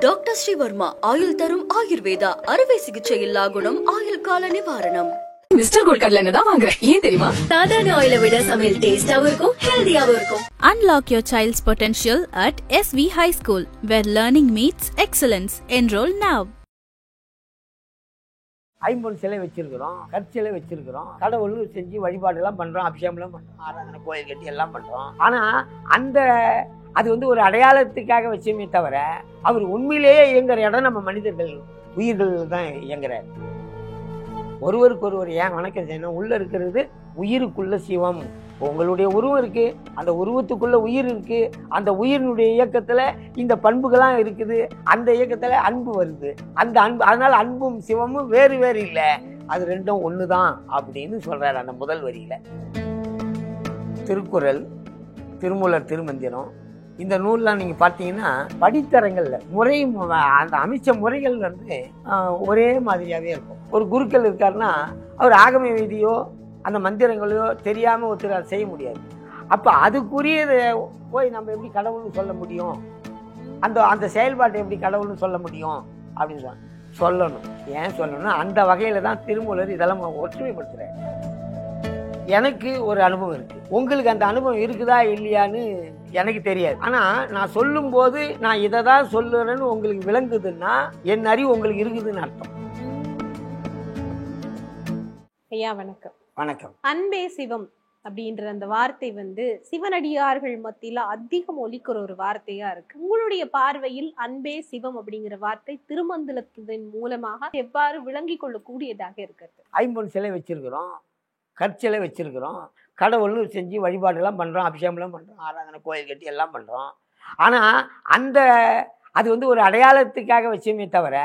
Doctor Sreevarma ஆயுள் தரும் ஆயுர்வேதா அறுவை சிகிச்சை இல்லா குணம் ஆயுள் கால நிவாரணம். மிஸ்டர் கோல்ட் கடலை தான் வாங்குறேன். ஏன் தெரியுமா? சாதாரண ஆயிலை விட சமையல் டேஸ்டாவும் இருக்கும், ஹெல்தியாவும் இருக்கும். Unlock your child's potential at SV High School, where learning meets excellence. Enroll now. ஐம்பொன் சிலை வச்சிருக்கிறோம், கற்சிலை வச்சிருக்கிறோம், கடவுள் செஞ்சு வழிபாடுலாம் பண்றோம், அபிஷேகம்லாம் பண்றோம், ஆராதனை கோயில் கட்டி எல்லாம் பண்றோம். ஆனா அது ஒரு அடையாளத்துக்காக வச்சுமே தவிர அவர் உண்மையிலேயே இயங்குற இடம் நம்ம மனிதர்கள் உயிர்கள் தான் இயங்குறாரு. ஒருவருக்கு ஒருவர் ஏன் வணக்கம் செய்யணும்? உள்ள இருக்கிறது உயிருக்குள்ள சிவம். உங்களுடைய உருவம் இருக்கு, அந்த உருவத்துக்குள்ள உயிர் இருக்கு, அந்த உயிரினுடைய இயக்கத்துல இந்த பண்புகள்லாம் இருக்குது, அந்த இயக்கத்துல அன்பு வருது. அந்த அன்பு, அதனால அன்பும் சிவமும் வேறு வேறு இல்லை, அது ரெண்டும் ஒண்ணுதான் அப்படின்னு சொல்றாரு அந்த முதல் வரியில. திருக்குறள், திருமூலர் திருமந்திரம், இந்த நூல்லாம் நீங்க பார்த்தீங்கன்னா படித்தரங்கள்ல முறை, அந்த அமைச்ச முறைகள் ஒரே மாதிரியாவே இருக்கும். ஒரு குருக்கள் இருக்காருன்னா அவர் ஆகம விதியோ அந்த மந்திரங்களையோ தெரியாம ஒருத்தர் செய்ய முடியாது. அப்ப அதுக்குரியதை போய் நம்ம எப்படி கடவுள்னு சொல்ல முடியும்? அந்த செயல்பாட்டை எப்படி கடவுள்னு சொல்ல முடியும் அப்படின்னு சொல்லணும். ஏன் சொல்லணும்னா அந்த வகையில தான் திருமூலர் இதெல்லாம் ஒற்றுமைப்படுத்துறாரு. எனக்கு ஒரு அனுபவம் இருக்கு, உங்களுக்கு அந்த அனுபவம் இருக்குதா இல்லையான்னு எனக்கு தெரியாது. ஆனா நான் சொல்லும் போது நான் இதை தான் சொல்லுறேன்னு உங்களுக்கு விளங்குதுன்னா என் அறிவு உங்களுக்கு இருக்குதுன்னு அர்த்தம். ஐயா வணக்கம். வணக்கம். அன்பே சிவம் அப்படின்ற அந்த வார்த்தை சிவனடியார்கள் மத்தியில அதிகம் ஒலிக்கிற ஒரு வார்த்தையா இருக்கு. உங்களுடைய பார்வையில் அன்பே சிவம் அப்படிங்கிற வார்த்தை திருமந்திரத்தின் மூலமாக எவ்வாறு விளங்கி கொள்ளக்கூடியதாக இருக்கிறது? ஐம்பொன் சிலை வச்சிருக்கிறோம், கற்சிலை வச்சிருக்கிறோம், கடவுள்னு செஞ்சு வழிபாடுலாம் பண்றோம், அபிஷேகம்லாம் பண்றோம், ஆராதனை கோயில் கட்டி எல்லாம் பண்றோம். ஆனா அது ஒரு அடையாளத்துக்காக வச்சுமே தவிர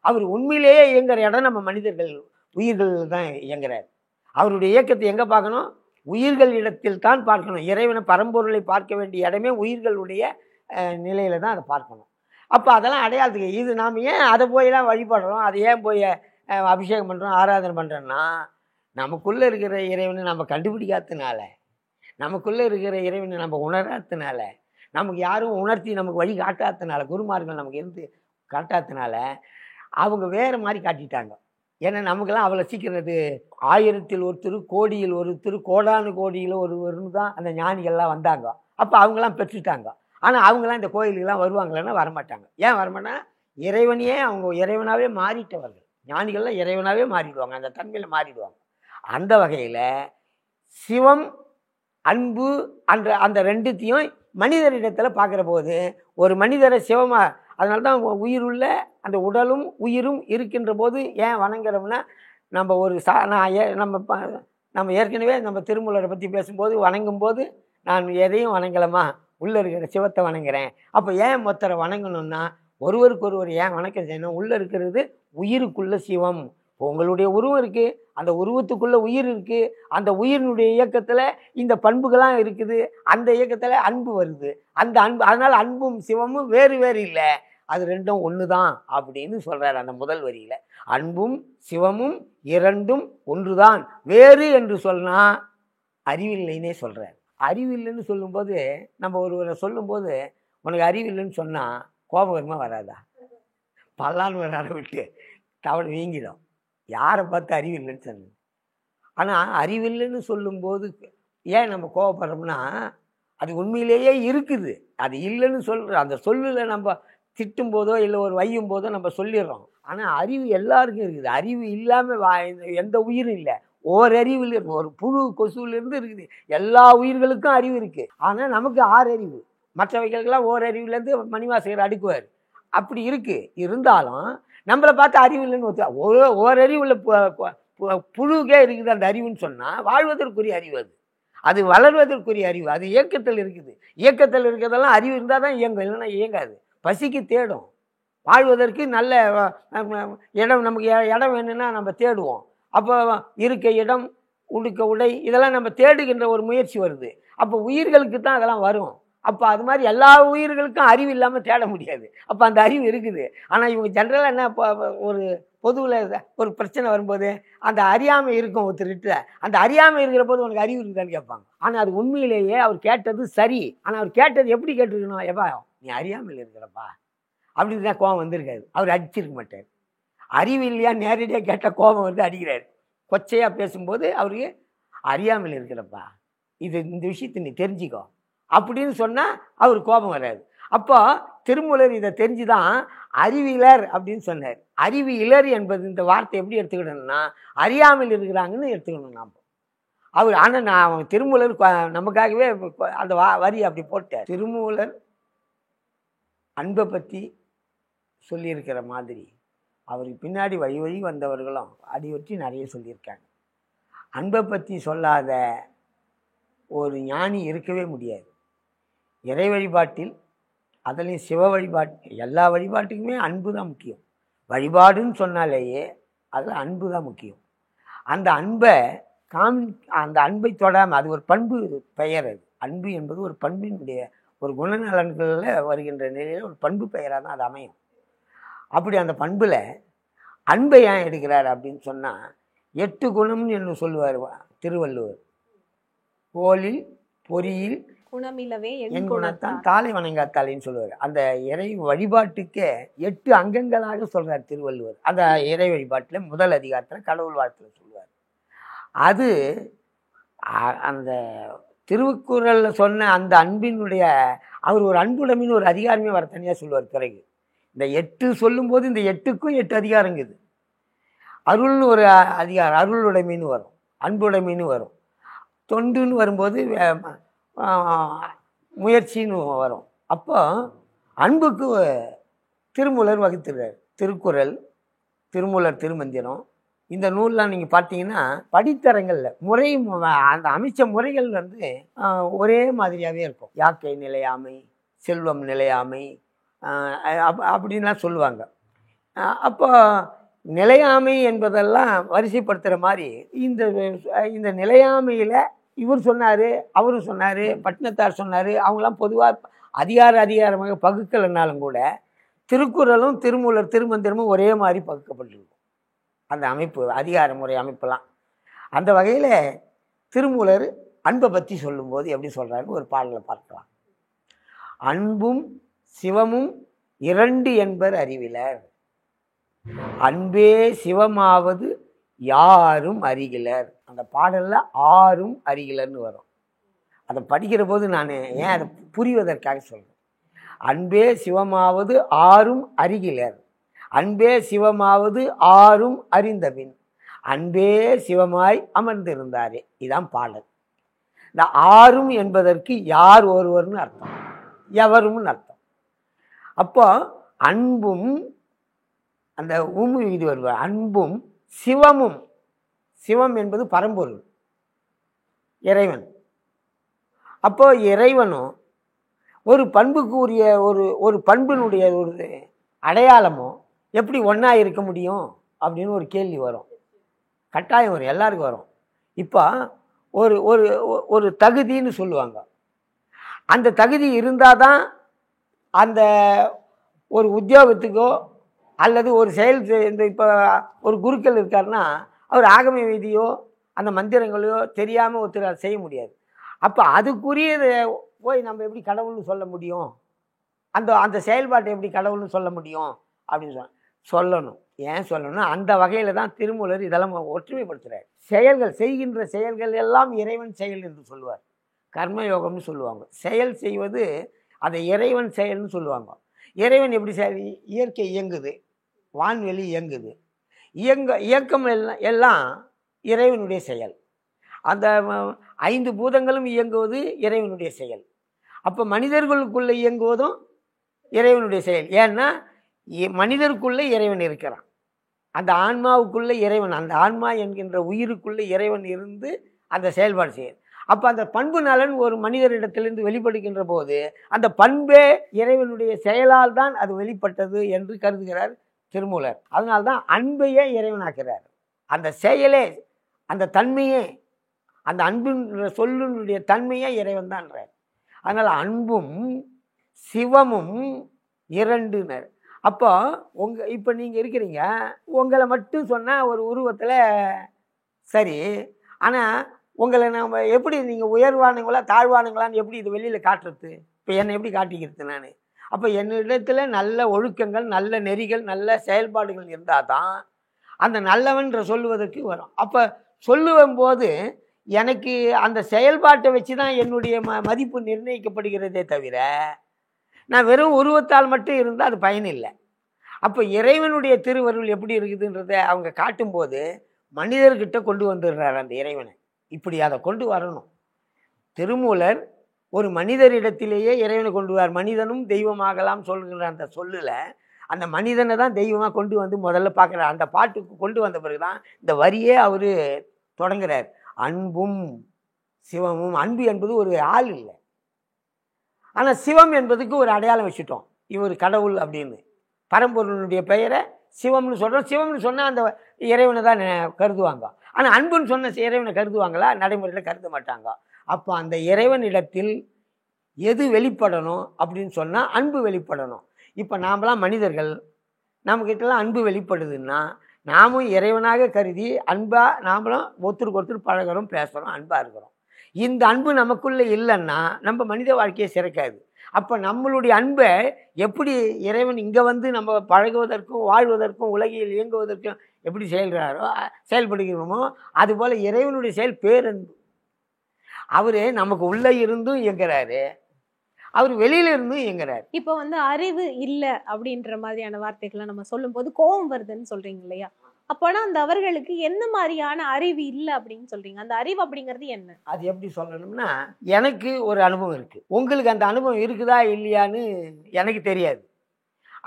அவர் உண்மையிலேயே இயங்குற இடம் நம்ம மனிதர்கள் உயிர்கள் தான் இயங்குறாரு. அவருடைய இயக்கத்தை எங்க பார்க்கணும்? உயிர்கள் இடத்தில் தான் பார்க்கணும். இறைவனை பரம்பொருளை பார்க்க வேண்டிய இடமே உயிர்களுடைய நிலையில தான் அதை பார்க்கணும். அப்போ அதெல்லாம் அடையாளத்துக்கு இது நாம் ஏன் அதை போயெல்லாம் வழிபடுறோம், அதை ஏன் போய் அபிஷேகம் பண்ணுறோம், ஆராதனை பண்ணுறோன்னா நமக்குள்ளே இருக்கிற இறைவனை நம்ம கண்டுபிடிக்காததுனால, நமக்குள்ளே இருக்கிற இறைவனை நம்ம உணராததுனால, நமக்கு யாரும் உணர்த்தி நமக்கு வழி காட்டாததுனால, குருமார்கள் நமக்கு இருந்து காட்டாததுனால அவங்க வேறு மாதிரி காட்டிட்டாங்க. ஏன்னா நமக்கெல்லாம் அவ்வளோ சீக்கிரது 1000ல் ஒருத்தர், கோடியில் ஒருத்தர், கோடானு கோடியில் ஒருவர்னு தான் அந்த ஞானிகள்லாம் வந்தாங்க. அப்போ அவங்களாம் பெற்றுட்டாங்க. ஆனால் அவங்களாம் இந்த கோயிலுக்கெல்லாம் வருவாங்களேன்னா வரமாட்டாங்க. ஏன் வரமாட்டா? இறைவனையே அவங்க இறைவனாகவே மாறிட்டவர்கள். ஞானிகள்லாம் இறைவனாகவே மாறிடுவாங்க, அந்த தன்மையில் மாறிடுவாங்க. அந்த வகையில் சிவம், அன்பு அந்த ரெண்டுத்தையும் மனிதரிடத்தில் பார்க்குற போது ஒரு மனிதரை சிவமாக, அதனால தான் உயிருள்ள அந்த உடலும் உயிரும் இருக்கின்ற போது ஏன் வணங்குறோம்னா, நம்ம நம்ம ஏற்கனவே நம்ம திருமூலரை பற்றி பேசும்போது வணங்கும் போது நான் எதையும் வணங்கலாமா, உள்ளே இருக்கிற சிவத்தை வணங்குறேன். அப்போ ஏன் மொத்தரை வணங்கணும்னா ஒருவருக்கு ஒருவர் ஏன் வணக்கம் செய்யணும்? உள்ளே இருக்கிறது உயிருக்குள்ள சிவம். உங்களுடைய உருவம் இருக்கு, அந்த உருவத்துக்குள்ள உயிர் இருக்கு, அந்த உயிரினுடைய இயக்கத்துல இந்த பண்புகள்லாம் இருக்குது, அந்த இயக்கத்துல அன்பு வருது. அந்த அன்பு, அதனால அன்பும் சிவமும் வேறு வேறு இல்லை, அது ரெண்டும் ஒண்ணுதான் அப்படின்னு சொல்றாரு அந்த முதல் வரியில. அன்பும் சிவமும் இரண்டும் ஒன்றுதான், வேறு என்று சொன்னா அறிவில்லைன்னே சொல்றாரு. அறிவில்லைன்னு சொல்லும்போது, நம்ம ஒருவரை சொல்லும்போது உனக்கு அறிவில்லைன்னு சொன்னா கோபகரமா வராதா? பல்லான்னு வராத விட்டு தவறு வீங்கிடும். யாரை பார்த்து அறிவில்லைன்னு சொன்னது? ஆனால் அறிவில்லைன்னு சொல்லும்போது ஏன் நம்ம கோபப்படுறோம்னா அது உண்மையிலேயே இருக்குது, அது இல்லைன்னு சொல்கிற அந்த சொல்லில் நம்ம திட்டும் போதோ இல்லை ஒரு வையும் போதோ நம்ம சொல்லிடுறோம். ஆனால் அறிவு எல்லாருக்கும் இருக்குது. அறிவு இல்லாமல் எந்த உயிரும் இல்லை. ஓரறிவில் இருக்கு. ஒரு புழு கொசுவிலிருந்து இருக்குது. எல்லா உயிர்களுக்கும் அறிவு இருக்குது. ஆனால் நமக்கு 6 அறிவு, மற்றவைகளுக்கெல்லாம் ஓரறிவுலேருந்து மணிவாசகர் அடுக்குவார். அப்படி இருக்குது. இருந்தாலும் நம்மளை பார்த்து அறிவு இல்லைன்னு ஓரறிவுள்ள புழுக்கே இருக்குது அந்த அறிவுன்னு சொன்னால் வாழ்வதற்குரிய அறிவு, அது வளர்வதற்குரிய அறிவு, அது இயக்கத்தில் இருக்குது. இயக்கத்தில் இருக்கிறதெல்லாம் அறிவு இருந்தால் தான் இயங்கும், இல்லைன்னா இயங்காது. பசிக்கு தேடும், வாழ்வதற்கு நல்ல இடம், நமக்கு இடம் வேணும்னா நம்ம தேடுவோம். அப்போ இருக்க இடம், உடுக்க உடை, இதெல்லாம் நம்ம தேடுகின்ற ஒரு முயற்சி வருது. அப்போ உயிர்களுக்கு தான் அதெல்லாம் வரும். அப்போ அது மாதிரி எல்லா உயிர்களுக்கும் அறிவு இல்லாமல் தேட முடியாது. அப்போ அந்த அறிவு இருக்குது. ஆனால் இவங்க ஜென்ரலாக என்ன, ஒரு பொதுவில் ஒரு பிரச்சனை வரும்போது அந்த அறியாமை இருக்கும் ஒருத்தர்கிட்ட. அந்த அறியாமை இருக்கிற போது உனக்கு அறிவு இருக்குதான்னு கேட்பாங்க. ஆனால் அது உண்மையிலேயே அவர் கேட்டது சரி. ஆனால் அவர் கேட்டது எப்படி கேட்டிருக்கணும்? எப்பா நீ அறியாமல் இருக்கிறப்பா, அப்படின்னு தான் கோபம் வந்திருக்காரு. அவர் அடிச்சிருக்க மாட்டார். அறிவு இல்லையா, நேரடியாக கேட்டால் கோபம் வந்து அடிக்கிறார். கொச்சையாக பேசும்போது அவருக்கு அறியாமல் இருக்கிறப்பா, இந்த விஷயத்தை நீ தெரிஞ்சிக்கோ அப்படின்னு சொன்னால் அவர் கோபம் வராது. அப்போ திருமூலர் இதை தெரிஞ்சு தான் அறிவிலர் அப்படின்னு சொன்னார். அறிவிலர் என்பது இந்த வார்த்தை எப்படி எடுத்துக்கிட்டோம்னா அறியாமல் இருக்கிறாங்கன்னு எடுத்துக்கணும் நாம். அவர் ஆனால் நான் திருமூலர் நமக்காகவே அந்த வரி அப்படி போட்டார். திருமூலர் அன்பை பற்றி சொல்லியிருக்கிற மாதிரி அவருக்கு பின்னாடி வழி வழி வந்தவர்களும் அடிவற்றி நிறைய சொல்லியிருக்காங்க. அன்பை பற்றி சொல்லாத ஒரு ஞானி இருக்கவே முடியாது. இறை வழிபாட்டில் அதுலேயும் சிவ வழிபாட்டு எல்லா வழிபாட்டுக்குமே அன்பு தான் முக்கியம். வழிபாடுன்னு சொன்னாலேயே அதில் அன்பு தான் முக்கியம். அந்த அன்பை அந்த அன்பை தொடாமல், அது ஒரு பண்பு பெயர். அது அன்பு என்பது ஒரு பண்பினுடைய ஒரு குணநலன்களில் வருகின்ற நிலையில் ஒரு பண்பு பெயராக தான் அது அமையும். அப்படி அந்த பண்பில் அன்பை ஏன் எடுக்கிறார் அப்படின்னு சொன்னால் 8 குணம்னு என்ன சொல்லுவார் திருவள்ளுவர். கோலில் பொறியில் குணமிலவே என் குணத்தான் தாளை வணங்காத்தாளின்னு சொல்லுவார். அந்த இறை வழிபாட்டுக்கே 8 அங்கங்களாக சொல்கிறார் திருவள்ளுவர். அந்த இறை வழிபாட்டில் முதல் அதிகாரத்தில் கடவுள் வாழ்த்தில் சொல்லுவார். அது அந்த திருக்குறளில் சொன்ன அந்த அன்பினுடைய அவர் ஒரு அன்புடைமைன்னு ஒரு அதிகாரமே வர தனியாக சொல்லுவார். பிறகு இந்த 8 சொல்லும்போது இந்த 8க்கும் 8 அதிகாரங்குது. அருள்னு ஒரு அதிகாரம், அருளுடைமைன்னு வரும், அன்புடைமைன்னு வரும். தொண்டுன்னு வரும்போது முயற்சின்னு வரும். அப்போ அன்புக்கு திருமூலர் வகுத்துறார். திருக்குறள், திருமூலர் திருமந்திரம், இந்த நூல்லாம் நீங்கள் பார்த்தீங்கன்னா படித்தரங்களில் முறை அந்த அமைச்ச முறைகள் வந்து ஒரே மாதிரியாகவே இருக்கும். யாக்கை நிலையாமை, செல்வம் நிலையாமை அப்படின்லாம் சொல்லுவாங்க. அப்போ நிலையாமை என்பதெல்லாம் வரிசைப்படுத்துகிற மாதிரி இந்த நிலையாமையில் இவர் சொன்னார், அவரும் சொன்னார், பட்டினத்தார் சொன்னார், அவங்களாம் பொதுவாக அதிகாரமாக பகுக்கலைன்னாலும் கூட திருக்குறளும் திருமூலர் திருமந்திரமும் ஒரே மாதிரி பகுக்கப்பட்டிருக்கும். அந்த அமைப்பு, அதிகார முறை அமைப்பெல்லாம். அந்த வகையில் திருமூலர் அன்பை பற்றி சொல்லும்போது எப்படி சொல்கிறாருன்னு ஒரு பாடலை பார்க்கலாம். அன்பும் சிவமும் 2 என்பர் அறிவிலர், அன்பே சிவமாவது யாரும் அறிகிலர். அந்த பாடலில் ஆரும் அறிகிலர்னு வரும். அதை படிக்கிற போது நான் ஏன் அதை புரிவதற்காக சொல்கிறேன். அன்பே சிவமாவது ஆரும் அறிகிலர், அன்பே சிவமாவது ஆரும் அறிந்தபின் அன்பே சிவமாய் அமர்ந்திருந்தாரே. இதான் பாடல். இந்த ஆரும் என்பதற்கு யார் ஒருவர்னு அர்த்தம், எவரும்னு அர்த்தம். அப்போ அன்பும் அந்த இது வருவார். அன்பும் சிவமும், சிவம் என்பது பரம்பொருள், இறைவன். அப்போ இறைவனும் ஒரு பண்புக்கு உரிய ஒரு பண்பினுடைய ஒரு அடையாளமோ எப்படி ஒன்றா இருக்க முடியும் அப்படின்னு ஒரு கேள்வி வரும். கட்டாயம் வரும், எல்லாருக்கும் வரும். இப்போ ஒரு தகுதின்னு சொல்லுவாங்க. அந்த தகுதி இருந்தால் தான் அந்த ஒரு உத்தியோகத்துக்கோ அல்லது ஒரு செயல், இந்த இப்போ ஒரு குருக்கள் இருக்காருன்னா அவர் ஆகம விதியோ அந்த மந்திரங்களையோ தெரியாமல் ஒருத்தர் செய்ய முடியாது. அப்போ அதுக்குரியதை போய் நம்ம எப்படி கடவுள்னு சொல்ல முடியும், அந்த செயல்பாட்டை எப்படி கடவுள்னு சொல்ல முடியும் அப்படின்னு சொல்லணும். ஏன் சொல்லணும்? அந்த வகையில் தான் திருமூலர் இதெல்லாம் ஒற்றுமைப்படுத்துகிறார். செயல்கள், செய்கின்ற செயல்கள் எல்லாம் இறைவன் செயல் என்று சொல்லுவார். கர்மயோகம்னு சொல்லுவாங்க. செயல் செய்வது அதை இறைவன் செயல்னு சொல்லுவாங்க. இறைவன் எப்படி செயல்? இயற்கை இயங்குது, வான்வெளி இயங்குது, இயக்கம் எல்லாம் இறைவனுடைய செயல். அந்த 5 பூதங்களும் இயங்குவது இறைவனுடைய செயல். அப்போ மனிதர்களுக்குள்ளே இயங்குவதும் இறைவனுடைய செயல். ஏன்னா மனிதருக்குள்ளே இறைவன் இருக்கிறான், அந்த ஆன்மாவுக்குள்ளே இறைவன், அந்த ஆன்மா என்கின்ற உயிருக்குள்ளே இறைவன் இருந்து அந்த செயல்பாடு செய்யும். அப்போ அந்த பண்பு நலன் ஒரு மனிதரிடத்திலிருந்து வெளிப்படுகின்ற போது அந்த பண்பே இறைவனுடைய செயலால் தான் அது வெளிப்பட்டது என்று கருதுகிறார் திருமூலர். அதனால்தான் அன்பையே இறைவனாக்கிறார். அந்த செயலே, அந்த தன்மையே, அந்த அன்பின் சொல்லினுடைய தன்மையே இறைவன் தான்றார். அதனால் அன்பும் சிவமும் 2னர். அப்போ இப்போ நீங்கள் இருக்கிறீங்க, உங்களை மட்டும் சொன்னால் ஒரு உருவத்தில் சரி, ஆனால் உங்களை நம்ம எப்படி, நீங்கள் உயர்வானவங்களா தாழ்வானவங்களான்னு எப்படி இது வெளியில் காட்டுறது? இப்போ என்னை எப்படி காட்டிக்கிறது நான்? அப்போ என்னிடத்தில் நல்ல ஒழுக்கங்கள், நல்ல நெறிகள், நல்ல செயல்பாடுகள் இருந்தால் தான் அந்த நல்லவன்ற சொல்லுவதற்கு வரும். அப்போ சொல்லும்போது எனக்கு அந்த செயல்பாட்டை வச்சு தான் என்னுடைய மதிப்பு நிர்ணயிக்கப்படுகிறதே தவிர நான் வெறும் உருவத்தால் மட்டும் இருந்தால் அது பயனில்லை. அப்போ இறைவனுடைய திருவருள் எப்படி இருக்குதுன்றதை அவங்க காட்டும்போது மனிதர்கிட்ட கொண்டு வந்துடுறார் அந்த இறைவனை. இப்படி அதை கொண்டு வரணும். திருமூலர் ஒரு மனிதரிடத்திலேயே இறைவனை கொண்டு வரார். மனிதனும் தெய்வமாகலாம் சொல்கிற அந்த சொல்லில் அந்த மனிதனை தான் தெய்வமாக கொண்டு வந்து முதல்ல பார்க்குறார். அந்த பாட்டுக்கு கொண்டு வந்த பிறகு தான் இந்த வரியே அவர் தொடங்குறார். அன்பும் சிவமும். அன்பு என்பது ஒரு ஆள் இல்லை, ஆனால் சிவம் என்பதுக்கு ஒரு அடையாளம் வச்சுட்டோம். இவர் கடவுள் அப்படின்னு பரம்பொருளுடைய பெயரை சிவம்னு சொல்கிறோம். சிவம்னு சொன்னால் அந்த இறைவனை தான் கருதுவாங்க. ஆனால் அன்புன்னு சொன்ன இறைவனை கருதுவாங்களா? நடைமுறையில் கருத மாட்டாங்க. அப்போ அந்த இறைவனிடத்தில் எது வெளிப்படணும் அப்படின்னு சொன்னால் அன்பு வெளிப்படணும். இப்போ நாமெல்லாம் மனிதர்கள், நம்மக்கிட்டலாம் அன்பு வெளிப்படுதுன்னா நாமும் இறைவனாக கருதி அன்பாக நாமளும் ஒருத்தருக்கு ஒருத்தர் பழகிறோம், பேசுகிறோம், அன்பாக இருக்கிறோம். இந்த அன்பு நமக்குள்ளே இல்லைன்னா நம்ம மனித வாழ்க்கையை சிறக்காது. அப்போ நம்மளுடைய அன்பை எப்படி இறைவன் இங்கே வந்து நம்ம பழகுவதற்கும் வாழ்வதற்கும் உலகில் இயங்குவதற்கும் எப்படி செயல்படுகிறோமோ அதுபோல் இறைவனுடைய செயல் பேரன்பு. அவர் நமக்கு உள்ளே இருந்தும் இயங்குறாரு, அவர் வெளியில இருந்தும் இயங்குறாரு. இப்போ வந்து அறிவு இல்ல அப்படின்ற மாதிரியான வார்த்தைகளை நம்ம சொல்லும் போது கோபம் வருதுன்னு சொல்றீங்க இல்லையா? அப்போனா அந்த அவர்களுக்கு என்ன மாதிரியான அறிவு இல்லை அப்படின்னு சொல்றீங்க? அந்த அறிவு அப்படிங்கிறது என்ன? அது எப்படி சொல்லணும்னா, எனக்கு ஒரு அனுபவம் இருக்குது, உங்களுக்கு அந்த அனுபவம் இருக்குதா இல்லையான்னு எனக்கு தெரியாது.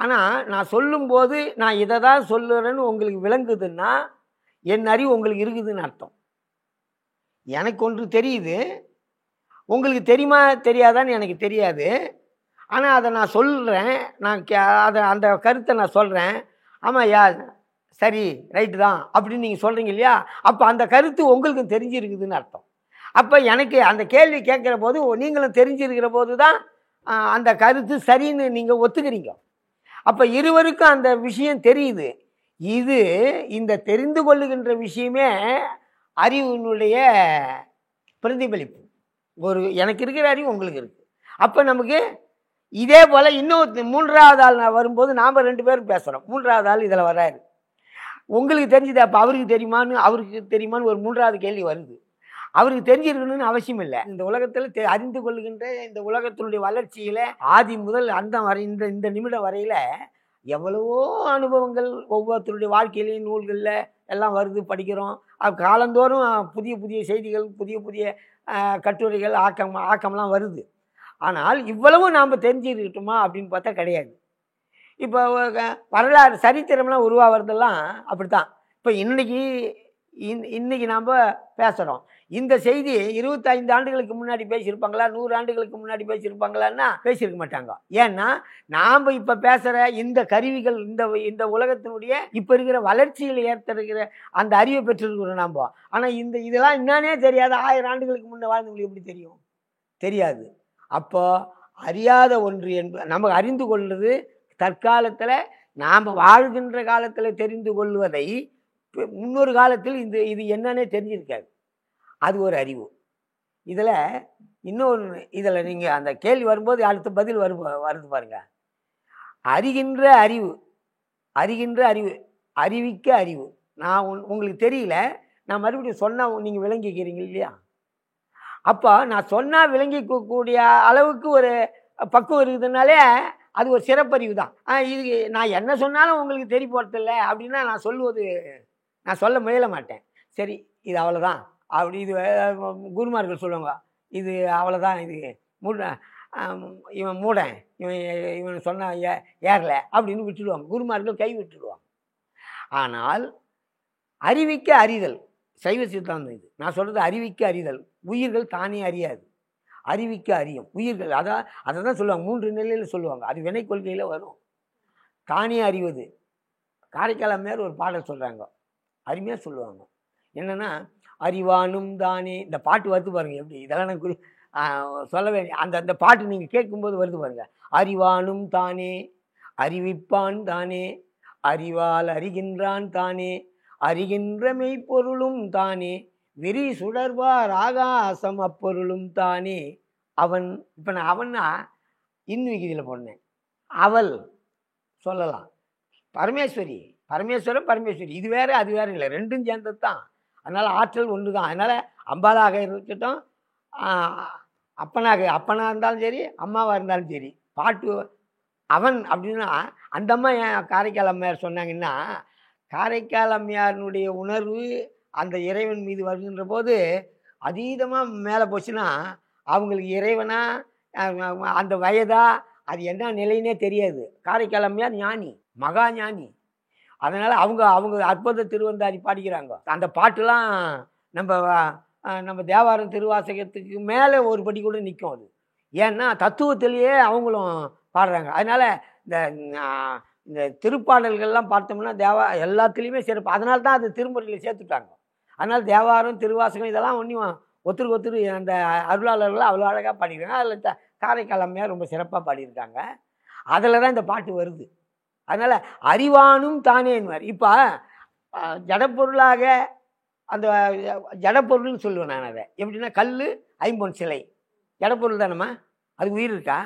ஆனால் நான் சொல்லும்போது நான் இதை தான் சொல்லுறேன்னு உங்களுக்கு விளங்குதுன்னா என் அறிவு உங்களுக்கு இருக்குதுன்னு அர்த்தம். எனக்கு ஒன்று தெரியுது, உங்களுக்கு தெரியுமா தெரியாதான்னு எனக்கு தெரியாது. ஆனால் அதை நான் சொல்கிறேன், நான் அதை அந்த கருத்தை நான் சொல்கிறேன். ஆமாம் யா, சரி, ரைட்டு தான் அப்படின்னு நீங்கள் சொல்கிறீங்க இல்லையா? அப்போ அந்த கருத்து உங்களுக்கு தெரிஞ்சிருக்குதுன்னு அர்த்தம். அப்போ எனக்கு அந்த கேள்வி கேட்குற போது நீங்களும் தெரிஞ்சிருக்கிற போது தான் அந்த கருத்து சரின்னு நீங்கள் ஒத்துக்கிறீங்க. அப்போ இருவருக்கும் அந்த விஷயம் தெரியுது. இது இந்த தெரிந்து கொள்ளுகின்ற விஷயமே அறிவினுடைய பிரதிபலிப்பு. ஒரு எனக்கு இருக்கிற அறிவு உங்களுக்கு இருக்குது. அப்போ நமக்கு இதே போல் இன்னும் மூன்றாவது ஆள் வரும்போது நாம் 2 பேரும் பேசுகிறோம், மூன்றாவது ஆள் இதில் வராரு. உங்களுக்கு தெரிஞ்சுது, அப்போ அவருக்கு தெரியுமான்னு ஒரு மூன்றாவது கேள்வி வருது. அவருக்கு தெரிஞ்சிருக்கணும்னு அவசியம் இல்லை. இந்த உலகத்தில் அறிந்து கொள்ளுகின்ற இந்த உலகத்தினுடைய வளர்ச்சியில் ஆதி முதல் அந்த வரை இந்த நிமிடம் வரையில் எவ்வளவோ அனுபவங்கள் ஒவ்வொருத்தருடைய வாழ்க்கையிலையும் நூல்களில் எல்லாம் வருது, படிக்கிறோம். காலந்தோறும் புதிய புதிய செய்திகள், புதிய புதிய கட்டுரைகள், ஆக்கம்லாம் வருது. ஆனால் இவ்வளவு நாம் தெரிஞ்சுக்கிட்டோமா அப்படின்னு பார்த்தா கிடையாது. இப்போ வரலாறு சரித்திரம்லாம் உருவாகிறதெல்லாம் அப்படி தான். இப்போ இன்னைக்கு நாம் பேசுகிறோம். இந்த செய்தி 25 ஆண்டுகளுக்கு முன்னாடி பேசியிருப்பாங்களா, 100 ஆண்டுகளுக்கு முன்னாடி பேசியிருப்பாங்களான்னா பேசியிருக்க மாட்டாங்க. ஏன்னா நாம் இப்போ பேசுகிற இந்த கருவிகள், இந்த உலகத்தினுடைய இப்போ இருக்கிற வளர்ச்சியில் ஏற்படுகிற அந்த அறிவை பெற்றிருக்கிறோம் நாம். ஆனால் இதெல்லாம் என்னன்னே தெரியாது. 1000 ஆண்டுகளுக்கு முன்னே வாழ்ந்தவங்களுக்கு எப்படி தெரியும்? தெரியாது. அப்போ அறியாத ஒன்று என்பது நமக்கு அறிந்து கொள்வது தற்காலத்தில் நாம் வாழ்கின்ற காலத்தில் தெரிந்து கொள்வதை முன்னொரு காலத்தில் இது என்னன்னே தெரிஞ்சிருக்காது. அது ஒரு அறிவு. இதில் இன்னொன்று, இதில் நீங்கள் அந்த கேள்வி வரும்போது அடுத்த பதில் வருது பாருங்க. அறிகின்ற அறிவு, அறிவிக்க அறிவு. நான் உங்களுக்கு தெரியல, நான் மறுபடியும் சொன்னால் நீங்கள் விளங்கிக்கிறீங்க இல்லையா? அப்போ நான் சொன்னால் விளங்கிக்கக்கூடிய அளவுக்கு ஒரு பக்குவம் இருக்குதுனாலே அது ஒரு சிறப்பறிவு தான். இது நான் என்ன சொன்னாலும் உங்களுக்கு தெரிய போகிறதில்ல அப்படின்னா நான் சொல்ல முயல மாட்டேன். சரி, இது அவ்வளோதான் அப்படி. இது குருமார்கள் சொல்லுவாங்க, இது அவ்வளோதான், இது இவன் மூடன், இவன் சொன்ன ஏறல அப்படின்னு விட்டுடுவாங்க. குருமார்கள் கை விட்டுடுவாங்க. ஆனால் அறிவிக்க அறிதல் சைவ சித்தாந்தம். இது நான் சொல்கிறது அறிவிக்க அறிதல். உயிர்கள் தானே அறியாது, அறிவிக்க அறியும் உயிர்கள். அதை தான் சொல்லுவாங்க, 3 நிலையில் சொல்லுவாங்க. அது வினை கொள்கையில் வரும். தானே அறிவது. காரைக்கால் அம்மையார் ஒரு பாடல் சொல்கிறாங்க, அருமையாக சொல்லுவாங்க. என்னென்னா, அறிவானும் தானே. இந்த பாட்டு வருது பாருங்கள் எப்படி. இதெல்லாம் நான் சொல்ல வேண்டிய அந்த பாட்டு நீங்கள் கேட்கும்போது வருது பாருங்கள். அறிவானும் தானே, அறிவிப்பான் தானே, அறிவால் அறிகின்றான் தானே, அறிகின்ற மெய்ப்பொருளும் தானே, விரி சுடர்வார் ஆகாசம் அப்பொருளும் தானே அவன். இப்போ நான் அவன்னா விகுதியில் போனேன். அவள் சொல்லலாம். பரமேஸ்வரி, பரமேஸ்வரன், பரமேஸ்வரி, இது வேறு அது வேறு இல்லை, ரெண்டும் சேர்ந்தது தான். அதனால் ஆற்றல் ஒன்று தான். அதனால் அம்பாளாக இருக்கட்டும், அப்பனாக இருந்தாலும் சரி, அம்மாவாக இருந்தாலும் சரி, பாட்டு அவன் அப்படின்னா அந்த அம்மா ஏன் காரைக்கால் அம்மையார் சொன்னாங்கன்னா, காரைக்கால் அம்மையாரினுடைய உணர்வு அந்த இறைவன் மீது வருகின்ற போது அதீதமாக மேலே போச்சுன்னா அவங்களுக்கு இறைவனா அந்த வயதா அது என்ன நிலைன்னே தெரியாது. காரைக்கால் அம்மையார் ஞானி, மகா ஞானி. அதனால் அவங்க அற்புத திருவந்தாதி பாடிக்கிறாங்க. அந்த பாட்டுலாம் நம்ம தேவாரம் திருவாசகத்துக்கு மேலே ஒரு படி கூட நிற்கும். அது ஏன்னா தத்துவத்திலேயே அவங்களும் பாடுறாங்க. அதனால் இந்த திருப்பாடல்கள்லாம் பார்த்தோம்னா எல்லாத்துலேயுமே சிறப்பு. அதனால தான் அது திருமுறையில் சேர்த்துட்டாங்க. அதனால் தேவாரம் திருவாசகம் இதெல்லாம் ஒன்றும் ஒத்துருக்கு அந்த அருளாளர்கள் அவ்வளோ அழகாக பாடிக்கிறாங்க. அதில் காரைக்கால் அம்மையார் ரொம்ப சிறப்பாக பாடியிருக்காங்க. அதில் தான் இந்த பாட்டு வருது. அதனால் அறிவானும் தானே என்பார். இப்போ ஜடப்பொருளாக அந்த ஜடப்பொருள்னு சொல்லுவேன் நான். அதை எப்படின்னா கல், ஐம்பொன் சிலை ஜடப்பொருள் தானம்மா. அது உயிர் இருக்கா?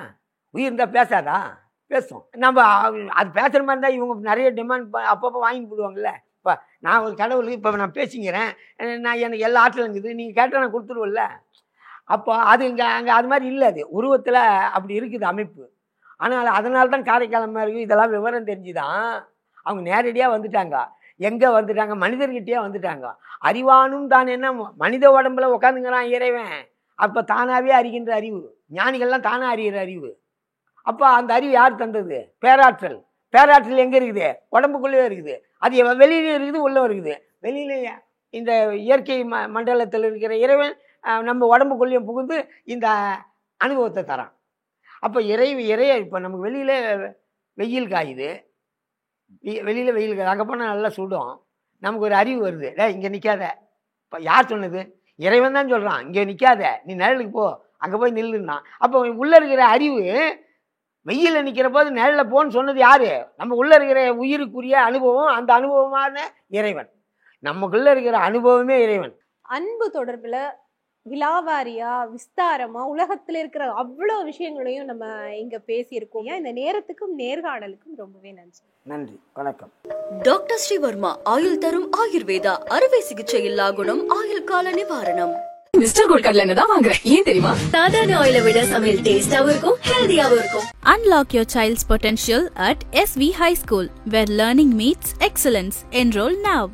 உயிர் இருந்தால் பேசாதா? பேசும். நம்ம அது பேசுகிற மாதிரி இருந்தால் இவங்க நிறைய டிமாண்ட் அப்பப்போ வாங்கி போடுவாங்கள்ல. இப்போ நான் ஒரு கடவுள் இப்போ நான் பேசிக்கிறேன், நான் எனக்கு எல்லா ஆற்றலும் இருக்குது, நீங்கள் கேட்டால் நான் கொடுத்துருவோம்ல. அப்போ அது அங்கே அது மாதிரி இல்லை. அது உருவத்தில் அப்படி இருக்குது அமைப்பு. ஆனால் அதனால தான் காரைக்கால் அம்மையாருக்கு இதெல்லாம் விவரம் தெரிஞ்சு தான் அவங்க நேரடியாக வந்துட்டாங்க. எங்கே வந்துட்டாங்க? மனிதர்கிட்டயே வந்துட்டாங்க. அறிவானும் தான் என்ன மனித உடம்புல உட்காந்துங்கிறான் இறைவன். அப்போ தானாகவே அறிகின்ற அறிவு, ஞானிகள்லாம் தானாக அறிகிற அறிவு. அப்போ அந்த அறிவு யார் தந்தது? பேராற்றல். பேராற்றல் எங்கே இருக்குது? உடம்புக்குள்ளே இருக்குது. அது வெளியிலே இருக்குது, உள்ளே இருக்குது. வெளியிலே இந்த இயற்கை மண்டலத்தில் இருக்கிற இறைவன் நம்ம உடம்புக்குள்ளேயும் புகுந்து இந்த அனுபவத்தை தரான். அப்போ இறைய இப்போ நமக்கு வெளியில் வெயில் காயுது, வெளியில் வெயில் காயுது, அங்கே போனால் நல்லா சுடும். நமக்கு ஒரு அறிவு வருது, இங்கே நிற்காத. இப்போ யார் சொன்னது? இறைவன் தான் சொல்கிறான், இங்கே நிற்காத, நீ நிழலுக்கு போ, அங்கே போய் நில்லுன்னா. அப்போ உள்ளே இருக்கிற அறிவு வெயிலில் நிற்கிற போது நிழலில் போன்னு சொன்னது யார்? நம்ம உள்ளே இருக்கிற உயிருக்குரிய அனுபவம். அந்த அனுபவமான இறைவன். நமக்குள்ளே இருக்கிற அனுபவமே இறைவன். அன்பு தொடர்பில் விலாவாரியா விஸ்தாரமா உலகத்துல இருக்கிற அவ்வளோ விஷயங்களையும் நம்ம இங்க பேசியிருக்கோம். இந்த நேரத்துக்கும் நேர்காணலுக்கும் ரொம்பவே நன்றி. நன்றி, வணக்கம். டாக்டர் ஸ்ரீவர்மா ஆயுள் தரும் ஆயுர்வேதா அறுவை சிகிச்சை இல்லா குணம், ஆயுள் கால நிவாரணம். மிஸ்டர் கோல்ட் கடலை எண்ணெய் தான் வாங்குறேன். ஏன் தெரியுமா? சாதாரண ஆயிலை விட சமையல் டேஸ்டாவும் இருக்கும், ஹெல்தியாவும் இருக்கும். Unlock your child's potential at SV High School, where learning meets excellence. Enroll now.